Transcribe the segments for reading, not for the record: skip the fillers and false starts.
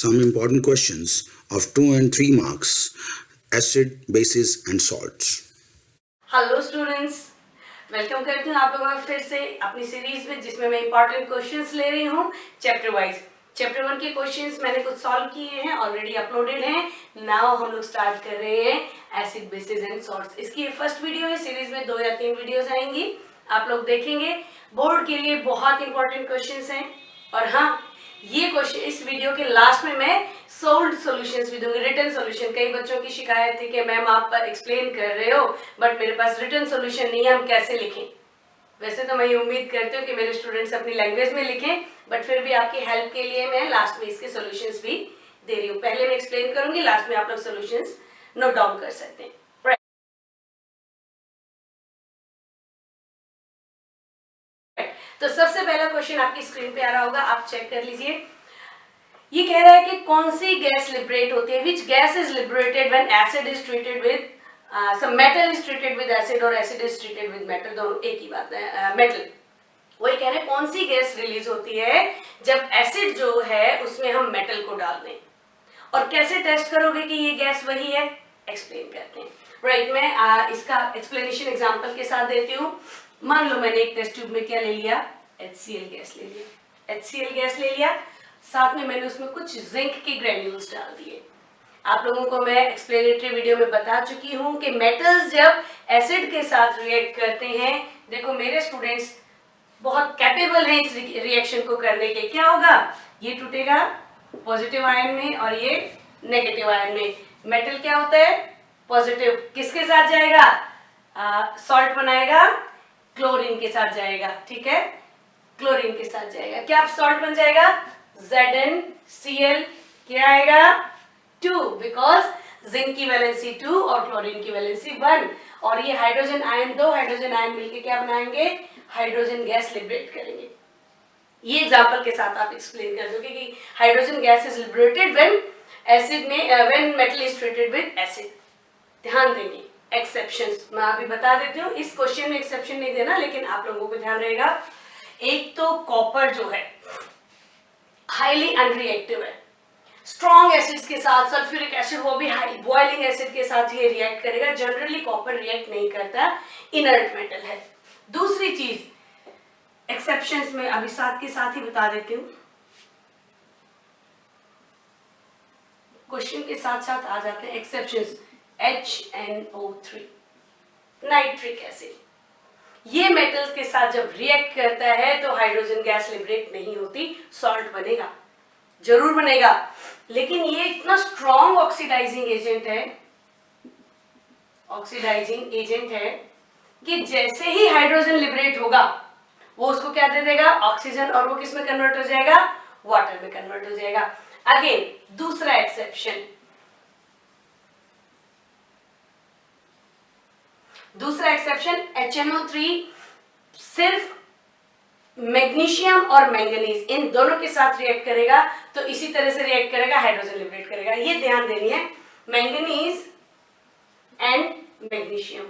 some important questions of 2 and 3 marks, acid, bases and salts. Hello students, welcome करती हूँ आप लोगों का फिर से अपनी सीरीज में, जिसमें मैं इंपॉर्टेंट क्वेश्चंस ले रही हूँ चैप्टर वाइज। चैप्टर 1 के क्वेश्चंस मैंने कुछ सॉल्व किए हैं, ऑलरेडी अपलोडेड हैं। नाउ हम लोग स्टार्ट कर रहे हैं एसिड, बेसिस एंड सॉल्ट्स। इसकी फर्स्ट वीडियो है, सीरीज में 2 या 3 वीडियोस आएंगी, आप लोग देखेंगे। बोर्ड के लिए बहुत इंपॉर्टेंट क्वेश्चंस हैं। और हाँ, ये क्वेश्चन इस वीडियो के लास्ट में मैं सोल्ड सॉल्यूशंस भी दूंगी, रिटन सॉल्यूशन। कई बच्चों की शिकायत थी कि मैम आप एक्सप्लेन कर रहे हो बट मेरे पास रिटन सॉल्यूशन नहीं है, हम कैसे लिखें। वैसे तो मैं ये उम्मीद करती हूँ कि मेरे स्टूडेंट्स अपनी लैंग्वेज में लिखें, बट फिर भी आपकी हेल्प के लिए मैं लास्ट में इसके सॉल्यूशंस भी दे रही हूँ। पहले मैं एक्सप्लेन करूंगी, लास्ट में आप लोग सॉल्यूशंस नोट डाउन कर सकते हैं। तो सबसे पहला क्वेश्चन आपकी स्क्रीन पे आ रहा होगा, आप चेक कर लीजिए। ये कह रहा है कि कौन सी गैस लिबरेट होती है, which gas is liberated when acid is treated with some metal is treated with acid और acid is treated with metal, दोनों एक ही बात है, मेटल। वही कह रहे हैं कौन सी गैस रिलीज होती है जब एसिड जो है उसमें हम मेटल को डाल दें। और कैसे टेस्ट करोगे कि ये गैस वही है, एक्सप्लेन करते हैं। राइट, मैं इसका एक्सप्लेनेशन एग्जांपल के साथ देती हूँ। मान लो मैंने एक टेस्ट ट्यूब में क्या ले लिया, HCl गैस ले लिया। HCl गैस ले लिया, साथ में मैंने उसमें कुछ जिंक के ग्रेन्यूल्स डाल दिए। आप लोगों को मैं एक्सप्लेनेटरी वीडियो में बता चुकी हूँ कि मेटल्स जब एसिड के साथ रिएक्ट करते हैं, देखो मेरे स्टूडेंट्स बहुत कैपेबल हैं इस रिएक्शन को करने के। क्या होगा, ये टूटेगा पॉजिटिव आयन में और ये नेगेटिव आयन में। मेटल क्या होता है, पॉजिटिव, किसके साथ जाएगा, सॉल्ट बनाएगा, क्लोरीन के साथ जाएगा। ठीक है, क्लोरीन के साथ जाएगा, क्या सॉल्ट बन जाएगा, ZnCl। क्या आएगा, 2, बिकॉज जिंक की वैलेंसी 2 और क्लोरीन की वैलेंसी 1। और ये हाइड्रोजन आयन, 2 हाइड्रोजन आयन मिलकर क्या बनाएंगे, हाइड्रोजन गैस लिबरेट करेंगे। ये एग्जांपल के साथ आप एक्सप्लेन कर दोगे कि hydrogen gas is liberated when acid में when metal is treated with acid. ध्यान देंगे, एक्सेप्शंस मैं अभी बता देती हूँ। इस क्वेश्चन में एक्सेप्शन नहीं देना, लेकिन आप लोगों को ध्यान रहेगा। एक तो कॉपर जो है हाईली अनरिएक्टिव है, स्ट्रॉन्ग एसिड्स के साथ, सल्फ्यूरिक एसिड वो भी हाई बॉइलिंग एसिड के साथ ये रिएक्ट करेगा। जनरली कॉपर रिएक्ट नहीं करता, इनर्ट मेटल है। दूसरी चीज एक्सेप्शंस में अभी साथ के साथ ही बता देती हूँ, क्वेश्चन के साथ साथ आ जाते हैं एक्सेप्शंस। HNO3 नाइट्रिक एसिड, ये मेटल्स के साथ जब रिएक्ट करता है तो हाइड्रोजन गैस लिबरेट नहीं होती, सॉल्ट बनेगा, जरूर बनेगा, लेकिन ये इतना स्ट्रॉन्ग ऑक्सीडाइजिंग एजेंट है, ऑक्सीडाइजिंग एजेंट है कि जैसे ही हाइड्रोजन लिबरेट होगा वो उसको क्या दे देगा, ऑक्सीजन, और वो किस में कन्वर्ट हो जाएगा, वाटर में कन्वर्ट हो जाएगा। अगेन दूसरा एक्सेप्शन, HNO3 सिर्फ मैग्नीशियम और मैंगनीज इन दोनों के साथ रिएक्ट करेगा, तो इसी तरह से रिएक्ट करेगा, हाइड्रोजन लिबरेट करेगा। ये ध्यान देनी है, मैंगनीज एंड मैग्नीशियम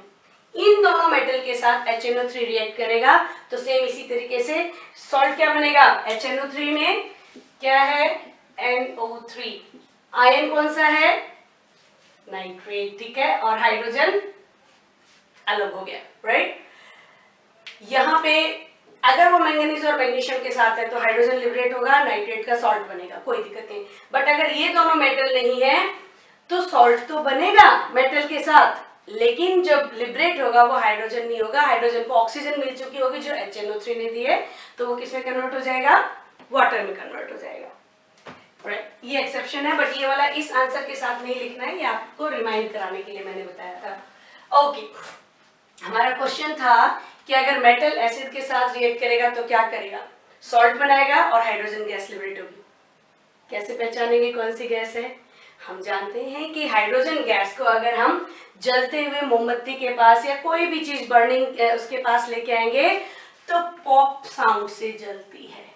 इन दोनों मेटल के साथ HNO3 रिएक्ट करेगा, तो सेम इसी तरीके से सॉल्ट क्या बनेगा, HNO3 में क्या है, NO3, आयन कौन सा है, नाइट्रेट। ठीक है, और हाइड्रोजन अलग हो गया। राइट, यहाँ पे अगर वो मैंगनीज और मैग्नीशियम के साथ है तो हाइड्रोजन लिबरेट होगा, नाइट्रेट का सॉल्ट बनेगा, कोई दिक्कत नहीं। बट अगर ये दोनों मेटल नहीं है तो सॉल्ट तो बनेगा मेटल के साथ, लेकिन जब लिबरेट होगा वो हाइड्रोजन नहीं होगा, हाइड्रोजन को ऑक्सीजन मिल चुकी होगी जो HNO3 ने दी है, तो वो किसमें कन्वर्ट हो जाएगा, वाटर में कन्वर्ट हो जाएगा। ये एक्सेप्शन है, बट ये वाला इस आंसर के साथ नहीं लिखना है, ये आपको रिमाइंड कराने के लिए मैंने बताया था। ओके, हमारा क्वेश्चन था कि अगर मेटल एसिड के साथ रिएक्ट करेगा तो क्या करेगा, सॉल्ट बनाएगा और हाइड्रोजन गैस लिबरेट होगी। कैसे पहचानेंगे कौन सी गैस है, हम जानते हैं कि हाइड्रोजन गैस को अगर हम जलते हुए मोमबत्ती के पास या कोई भी चीज बर्निंग उसके पास लेके आएंगे तो पॉप साउंड से जलती है,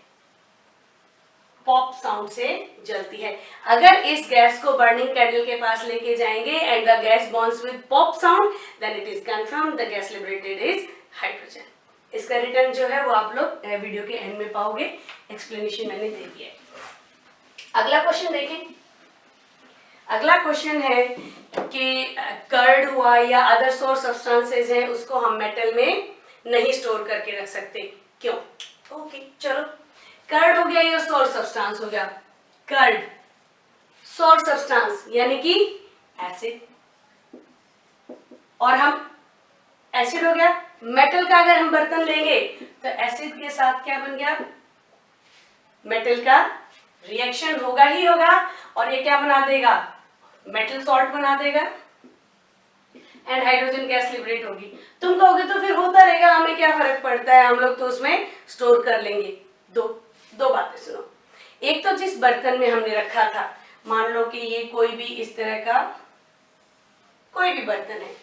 पॉप साउंड से जलती है। अगर इस गैस को बर्निंग कैंडल के पास लेके जाएंगे and the gas burns with pop sound, then it is confirm the gas liberated is hydrogen. इसका रिटर्न जो है वो आप लोग वीडियो के एंड में पाओगे, एक्सप्लेनेशन मैंने दे दिया है। अगला क्वेश्चन देखें। अगला क्वेश्चन है कि कर्ड हुआ या अदर सोर्स सब्सटेंसेस है, उसको हम मेटल में नहीं स्टोर करके रख सकते, क्यों? ओके चलो, कर्ड हो गया, ये सोर्स सब्सटेंस हो गया। कर्ड सोर्स सब्सटेंस यानी कि एसिड, और हम एसिड हो गया। मेटल का अगर हम बर्तन लेंगे तो एसिड के साथ क्या बन गया? मेटल का रिएक्शन होगा ही होगा, और ये क्या बना देगा? मेटल सॉल्ट बना देगा, एंड हाइड्रोजन गैस लिबरेट होगी। तुम कहोगे तो फिर होता रहेगा, हमें क्या फर्क पड़ता है, हम लोग तो उसमें स्टोर कर लेंगे। दो बातें सुनो। एक तो जिस बर्तन में हमने रखा था, मान लो कि ये कोई भी इस तरह का कोई भी बर्तन है,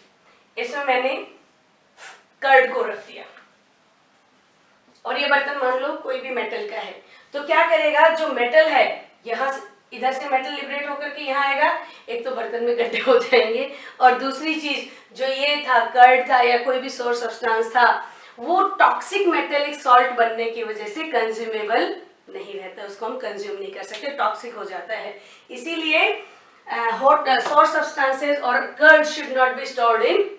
इसमें मैंने कर्ड को रख दिया, और ये बर्तन मान लो कोई भी मेटल का है, तो क्या करेगा? जो मेटल है यहाँ इधर से मेटल लिबरेट होकर के यहाँ आएगा, एक तो बर्तन में गड्ढे हो जाएंगे, और दूसरी चीज जो ये था कर्ड था या कोई भी सोर्स सब्सटेंस था, वो टॉक्सिक मेटेलिक सॉल्ट बनने की वजह से कंज्यूमेबल नहीं रहता, उसको हम कंज्यूम नहीं कर सकते, टॉक्सिक हो जाता है। इसीलिए हॉट सोर्स सब्सटेंसेस और curd should not be stored in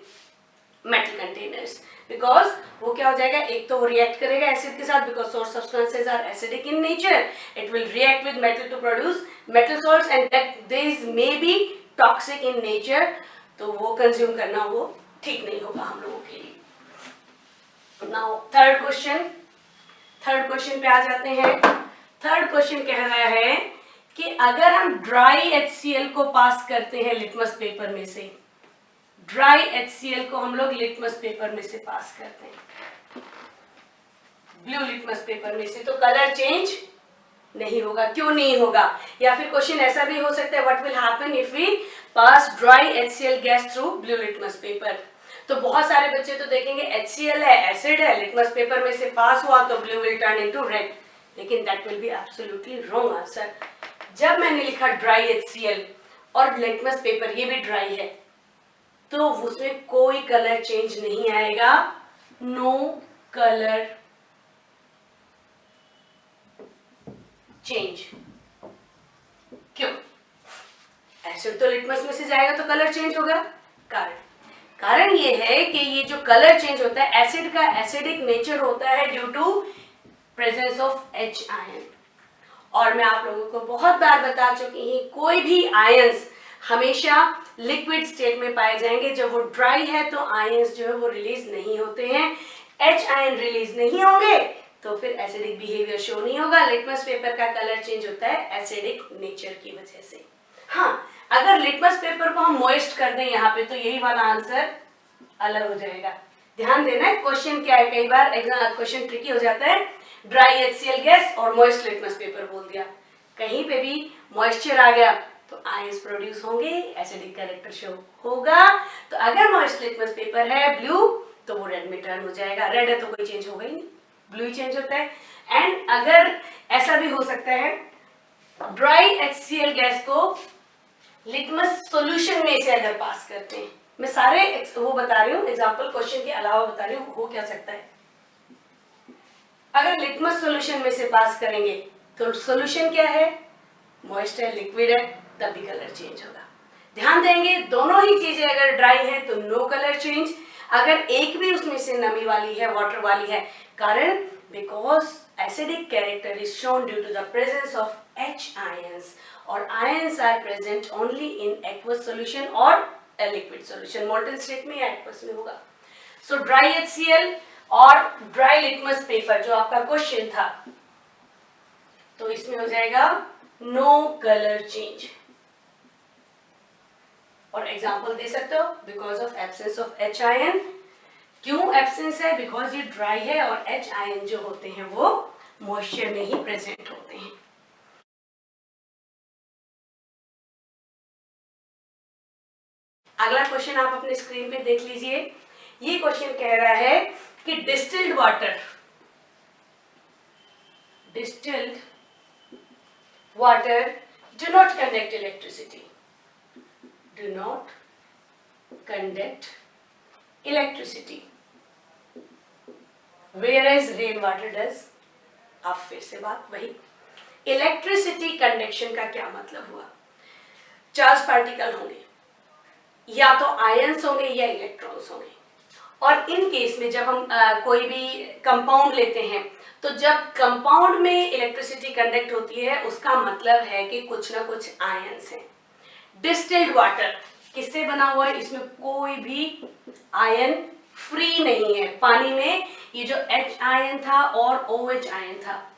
metal containers, because वो क्या हो जाएगा? एक तो वो रिएक्ट करेगा एसिड के साथ, because sour substances are acidic in nature, it will react with metal to produce metal salts, and that this may be toxic in nature, तो वो कंज्यूम करना वो ठीक नहीं होगा हम लोगों के लिए। नाउ थर्ड क्वेश्चन पे आ जाते हैं। थर्ड क्वेश्चन कह रहा है कि अगर हम ड्राई HCl को पास करते हैं लिटमस पेपर में से, ड्राई HCl को हम लोग लिटमस पेपर में से पास करते हैं, ब्लू लिटमस पेपर में से, तो कलर चेंज नहीं होगा। क्यों नहीं होगा? या फिर क्वेश्चन ऐसा भी हो सकता है, what will happen if we pass dry HCl gas through blue litmus paper? तो बहुत सारे बच्चे तो देखेंगे HCl है, एसिड है, लिटमस पेपर में से पास हुआ तो blue will turn into red, लेकिन that will be absolutely wrong answer. जब मैंने लिखा ड्राई HCl और लिटमस पेपर ये भी ड्राई है, तो उसमें कोई कलर चेंज नहीं आएगा, नो कलर चेंज। क्यों? एसिड तो लिटमस में से जाएगा तो कलर चेंज होगा। कारण ये है कि ये जो कलर चेंज होता है, एसिड का एसिडिक नेचर होता है due to presence of H ion, और मैं आप लोगों को बहुत बार बता चुकी हूँ, कोई भी आयंस हमेशा लिक्विड स्टेट में पाए जाएंगे। जब वो ड्राई है तो आयंस जो है वो रिलीज नहीं होते हैं, H आयन रिलीज नहीं होंगे, तो फिर एसिडिक बिहेवियर शो नहीं होगा। लिटमस पेपर का कलर चेंज होता है एसिडिक नेचर की वजह से। हाँ, अगर लिटमस पेपर को हम मॉइस्ट कर दें यहाँ पे, तो यही वाला आंसर अलग हो जाएगा। ध्यान देना है, क्वेश्चन क्या है, कई बार एग्जाम क्वेश्चन ट्रिकी हो जाता है, ड्राई HCl गैस और मॉइस्ट लिटमस पेपर बोल दिया, कहीं पे भी मॉइस्चर आ गया तो आयंस प्रोड्यूस होंगे, एसिडिक कैरेक्टर शो होगा। तो अगर मॉइस्ट लिटमस पेपर है ब्लू, तो वो रेड में टर्न हो जाएगा, रेड है तो कोई चेंज होगा ही नहीं, ब्लू ही चेंज होता है। एंड अगर ऐसा भी हो सकता है, ड्राई HCl गैस को लिटमस सॉल्यूशन में से अगर पास करते हैं, मैं सारे वो बता रही हूँ, एग्जांपल क्वेश्चन के अलावा बता रही हूँ, हो क्या सकता है। अगर लिटमस सॉल्यूशन में से पास करेंगे तो सॉल्यूशन क्या है? मॉइस्ट है, लिक्विड है, तब भी कलर चेंज होगा। ध्यान देंगे, दोनों ही चीजें अगर ड्राई है तो नो कलर चेंज, अगर एक भी उसमें से नमी वाली है, वाटर वाली है, कारण because acidic character is shown due to the presence of H ions, और ions are present only in aqueous solution और लिक्विड सॉल्यूशन, मोल्टन स्टेट में या एक्वस में होगा। सो ड्राई HCl और ड्राई लिटमस पेपर जो आपका क्वेश्चन था, तो इसमें हो जाएगा नो कलर चेंज, और एग्जांपल दे सकते हो, because of absence of H ion. क्यों एब्सेंस है? बिकॉज ये ड्राई है और H आयन जो होते हैं वो मॉइस्चर में ही प्रेजेंट होते हैं। अगला क्वेश्चन आप अपने स्क्रीन पे देख लीजिए। ये क्वेश्चन कह रहा है कि distilled water do not conduct electricity, do not conduct electricity, whereas rain water does। अब फिर से बात वही, इलेक्ट्रिसिटी कंडक्शन का क्या मतलब हुआ? चार्ज पार्टिकल होंगे, या तो आयंस होंगे या इलेक्ट्रॉन्स होंगे। और इन केस में जब हम कोई भी कंपाउंड लेते हैं तो जब कंपाउंड में इलेक्ट्रिसिटी कंडक्ट होती है उसका मतलब है कि कुछ ना कुछ आयंस हैं। डिस्टिल्ड वाटर किससे बना हुआ है? इसमें कोई भी आयन फ्री नहीं है। पानी में ये जो H आयन था और OH आयन था,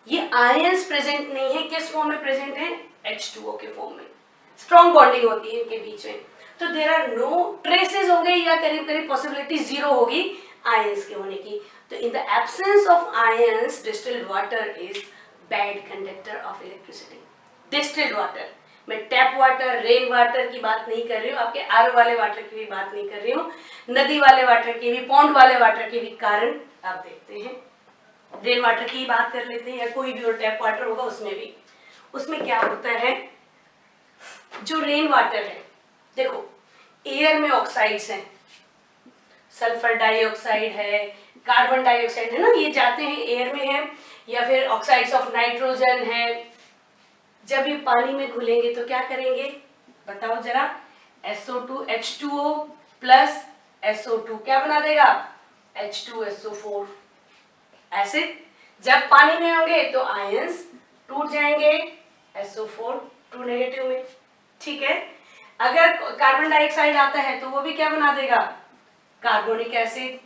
ये आयंस प्रेजेंट नहीं है। किस फॉर्म में प्रेजेंट है? H2O के फॉर्म में। स्ट्रॉन्ग बॉन्डिंग होती है इनके बीच में, तो देयर आर नो ट्रेसेस होंगे या करीब करीब पॉसिबिलिटी जीरो होगी आयंस के होने की। तो in the absence of ions distilled water is bad conductor of electricity. Distilled water, मैं टैप वाटर, रेन वाटर की बात नहीं कर रही हूँ, आपके आर वाले वाटर की भी बात नहीं कर रही हूँ, नदी वाले वाटर की भी, पॉन्ड वाले वाटर के भी कारण आप देखते हैं। रेन वाटर की बात कर लेते हैं या कोई भी और टैप वाटर होगा उसमें भी, उसमें क्या होता है? जो रेन वाटर है, देखो एयर में ऑक्साइड्स हैं, सल्फर डाइऑक्साइड है, कार्बन डाइऑक्साइड है ना, ये जाते हैं एयर में है, या फिर ऑक्साइड्स ऑफ नाइट्रोजन है। जब ये पानी में घुलेंगे तो क्या करेंगे बताओ जरा? SO2 H2O प्लस SO2 क्या बना देगा? H2SO4 acid. जब पानी में होंगे तो आयंस टूट जाएंगे, SO4 2 नेगेटिव में, ठीक है। अगर कार्बन डाइऑक्साइड आता है तो वो भी क्या बना देगा? कार्बोनिक एसिड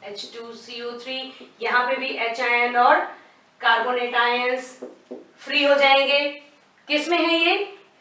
H2CO3, यहाँ पे भी H आयन और कार्बोनेट आयंस फ्री हो जाएंगे। किस में है ये?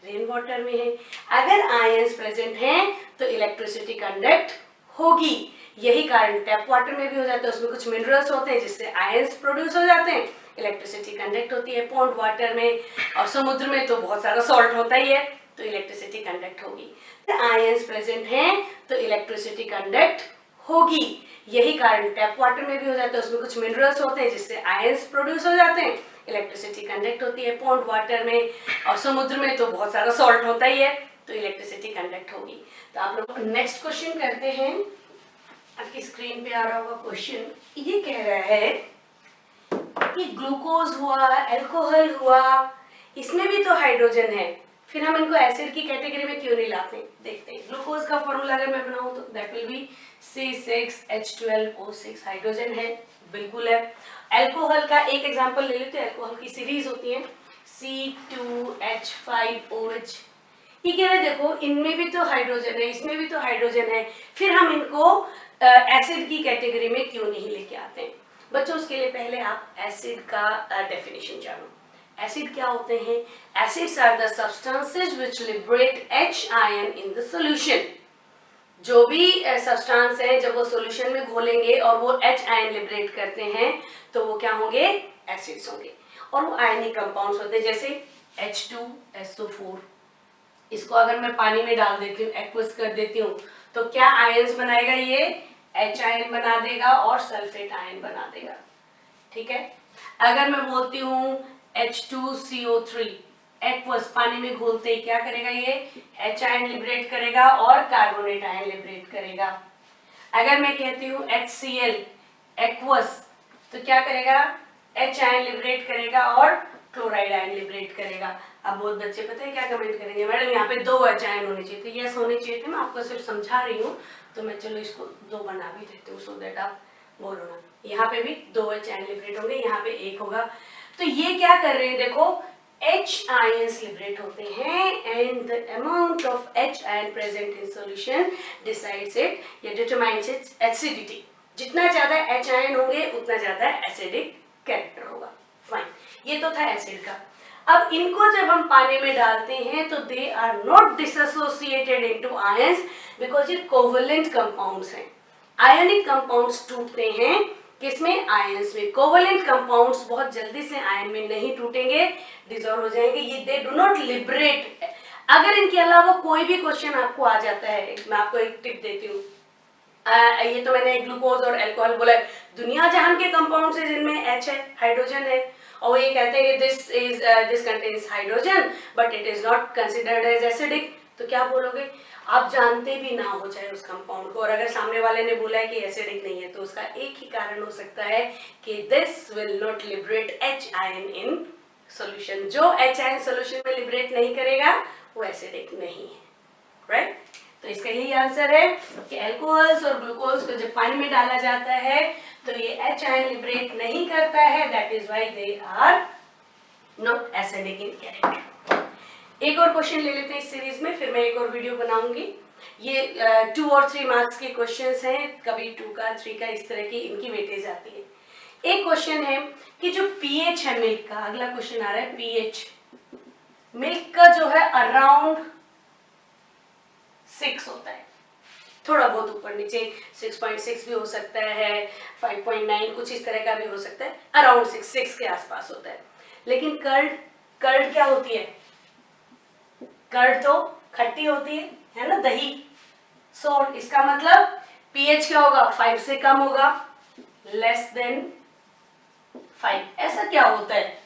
रेन वाटर में है। अगर आयंस प्रेजेंट हैं तो इलेक्ट्रिसिटी कंडक्ट होगी। यही कारण टैप वाटर में भी हो जाता है, उसमें कुछ मिनरल्स होते हैं जिससे आयंस प्रोड्यूस हो जाते हैं, इलेक्ट्रिसिटी कंडक्ट होती है। पॉन्ड वाटर में और समुद्र में तो बहुत सारा सॉल्ट होता ही है, तो इलेक्ट्रिसिटी कंडक्ट होगी। तो आयंस प्रेजेंट हैं तो इलेक्ट्रिसिटी कंडक्ट होगी। यही कारण टैप वाटर में भी हो जाता है, उसमें कुछ मिनरल्स होते हैं जिससे आयंस प्रोड्यूस हो जाते हैं, इलेक्ट्रिसिटी कंडक्ट होती है। पॉन्ड वाटर में और समुद्र में तो बहुत सारा सॉल्ट होता ही है, तो इलेक्ट्रिसिटी कंडक्ट होगी। तो आप लोग नेक्स्ट क्वेश्चन करते हैं। आपकी स्क्रीन पे आ रहा होगा क्वेश्चन। ये कह रहा है कि ग्लूकोज हुआ, अल्कोहल हुआ, इसमें भी तो हाइड्रोजन है, फिर हम इनको एसिड की कैटेगरी में क्यों नहीं लाते? देखते हैं। ग्लूकोज का फॉर्मूला अगर मैं बनाऊं तो that will B C6H12O6, hydrogen है, बिल्कुल है। अल्कोहल का एक एग्जांपल ले लेते हैं। अल्कोहल की सीरीज होती है C2H5OH। ये कह रहे हैं देखो इनमें भी तो हाइड्रोजन है, इसमें भी तो हाइड्रोजन है, फिर हम इनको एसिड की कैटेगरी में क्यों नहीं लेके आते हैं? बच्चों उसके लिए पहले आप एसिड का डेफिनेशन जानो। एसिड क्या होते हैं? Acids are the substances which liberate H ion in the solution. जो भी सब्सटेंस है जब वो सॉल्यूशन में घोलेंगे और वो H आयन लिबरेट करते हैं तो वो क्या होंगे? एसिड्स होंगे। और वो आयनिक कंपाउंड्स होते हैं, जैसे H2SO4। इसको अगर मैं पानी में डाल देती हूँ, एक्वस कर देती हूँ, तो क्या आयंस बनाएगा? ये H आयन बना देगा और सल्फेट आयन बना देगा, ठीक है। अगर मैं बोलती हूँ H2CO3, एक्वस पानी में घोलते ही क्या करेगा? ये H आयन लिबरेट करेगा और कार्बोनेट आयन लिबरेट करेगा। अगर मैं कहती हूँ HCl, एक्वस, तो क्या करेगा? H आयन लिबरेट करेगा और क्लोराइड आयन लिबरेट करेगा। अब बहुत बच्चे पता है क्या कमेंट करेंगे? मैडम यहाँ पे 2 H आयन होने चाहिए थे। यस होने चाहिए थे, मैं आपको सिर्फ समझा रही हूँ, तो मैं चलो इसको 2 बना भी देती हूँ सो दैट आप बोलो ना। यहाँ पे भी 2 H आयन लिबरेट होंगे, यहाँ पे 1 होगा। तो ये क्या कर रहे हैं? देखो H आयंस लिबरेट होते हैं and the amount of H ion present in solution decides it या डिटरमाइंस इट्स एसिडिटी। जितना ज्यादा H आयन होंगे उतना ज्यादा एसिडिक कैरेक्टर होगा। फाइन, ये तो था एसिड का। अब इनको जब हम पानी में डालते हैं तो they are not dissociated into ions because ये कोवलेंट कंपाउंड्स हैं। आयनिक कंपाउंड्स टूटते हैं किसमें? आयंस में। कोवलेंट कंपाउंड्स बहुत जल्दी से आयन में नहीं टूटेंगे, डिसॉल्व हो जाएंगे। ये दे डू नॉट लिबरेट। अगर इनके अलावा कोई भी क्वेश्चन आपको आ जाता है, मैं आपको एक टिप देती हूँ। ये तो मैंने ग्लूकोज और अल्कोहल बोला, दुनिया जहान के कंपाउंड्स है जिनमें H है, हाइड्रोजन है, और वो ये कहते हैं कि this contains hydrogen but it is not considered as acidic, तो क्या बोलोगे? आप जानते भी ना हो चाहे उस कंपाउंड को, और अगर सामने वाले ने बोला है कि एसिडिक नहीं है तो उसका एक ही कारण हो सकता है कि this will not liberate H ion in solution. जो एच आयन सॉल्यूशन में लिबरेट नहीं करेगा वो एसिडिक नहीं है, राइट? तो इसका यही आंसर है कि अल्कोहल्स और ग्लूकोज को जब पानी में डाला जाता है तो ये एच आयन लिबरेट नहीं करता है, that is why they are not acidic in character. एक और क्वेश्चन ले लेते हैं इस सीरीज में, फिर मैं एक और वीडियो बनाऊंगी। ये 2 और 3 मार्क्स के क्वेश्चंस हैं, कभी 2 का 3 का, इस तरह की इनकी वेटेज आती है। एक क्वेश्चन है कि जो पीएच है मिल्क का, अगला क्वेश्चन आ रहा है पीएच मिल्क का जो है अराउंड 6 होता है, थोड़ा बहुत ऊपर नीचे 6.6 भी हो सकता है, 5.9 कुछ इस तरह का भी हो सकता है, अराउंड 6 के आसपास होता है। लेकिन कर्ड क्या होती है? कर्ड तो खट्टी होती है ना, दही। सो इसका मतलब पीएच क्या होगा? 5 से कम होगा, लेस देन 5। ऐसा क्या होता है?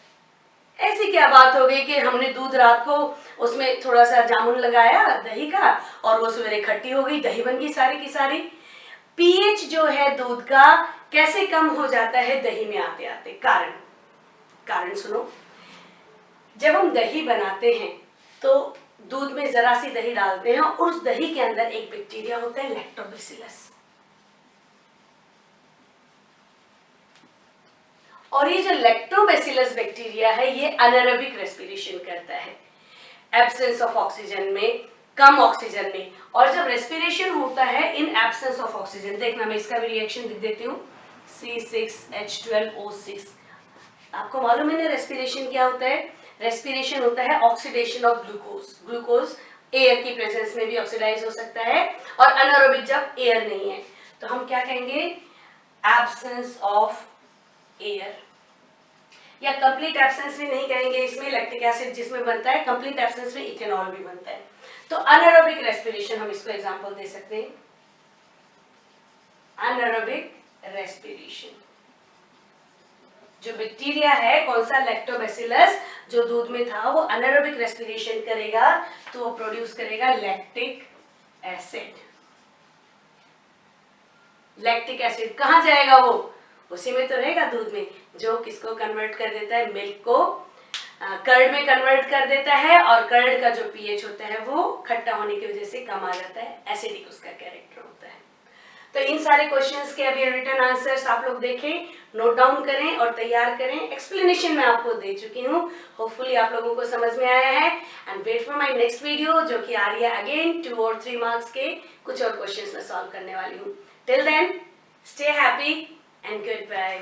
ऐसी क्या बात हो गई कि हमने दूध रात को उसमें थोड़ा सा जामुन लगाया दही का और वो सवेरे खट्टी हो गई, दही बन गई सारी की सारी। पीएच जो है दूध का कैसे कम हो जाता है दही में आते आते? कारण सुनो, जब हम दही बनाते हैं तो दूध में जरा सी दही डालते हैं और उस दही के अंदर एक बैक्टीरिया होता है लैक्टोबैसिलस, और ये जो लैक्टोबैसिलस बैक्टीरिया है ये अनारोबिक रेस्पिरेशन करता है, एब्सेंस ऑफ ऑक्सीजन में, कम ऑक्सीजन में। और जब रेस्पिरेशन होता है इन एब्सेंस ऑफ ऑक्सीजन, देखना मैं इसका भी रिएक्शन लिख देती हूँ, C6H12O6। आपको मालूम है ना रेस्पिरेशन क्या होता है? रेस्पिरेशन होता है oxidation of glucose. Glucose air की प्रेजेंस में भी ऑक्सीडाइज हो सकता है, और अनारोबिक जब एयर नहीं है तो हम क्या कहेंगे? एब्सेंस ऑफ एयर, या कंप्लीट एब्सेंस भी नहीं कहेंगे इसमें, लैक्टिक एसिड जिसमें बनता है, कंप्लीट एब्सेंस में इथेनॉल भी बनता है। तो अनारोबिक रेस्पिरेशन हम इसको एग्जांपल दे सकते हैं, अनारोबिक रेस्पिरेशन। जो बैक्टीरिया है कौन सा? लैक्टोबैसिलस, जो दूध में था वो अनारोबिक रेस्पिरेशन करेगा तो वो प्रोड्यूस करेगा लैक्टिक एसिड। लैक्टिक एसिड कहाँ जाएगा? वो उसी में तो रहेगा दूध में, जो किसको कन्वर्ट कर देता है? मिल्क को कर्ड में कन्वर्ट कर देता है, और कर्ड का जो पीएच होता है वो खट्टा होने की वजह से कम आ जाता है, एसिडिक उसका कैरेक्टर होता है। तो इन सारे क्वेश्चंस के अभी रिटन आंसर्स आप लोग देखें, नोट डाउन करें और तैयार करें। एक्सप्लेनेशन मैं आपको दे चुकी हूँ, होपफुली आप लोगों को समझ में आया है। And wait for my next video जो कि आ रही है अगेन 2 और 3 मार्क्स के कुछ और क्वेश्चंस मैं सॉल्व करने वाली हूँ। Till then stay happy and goodbye.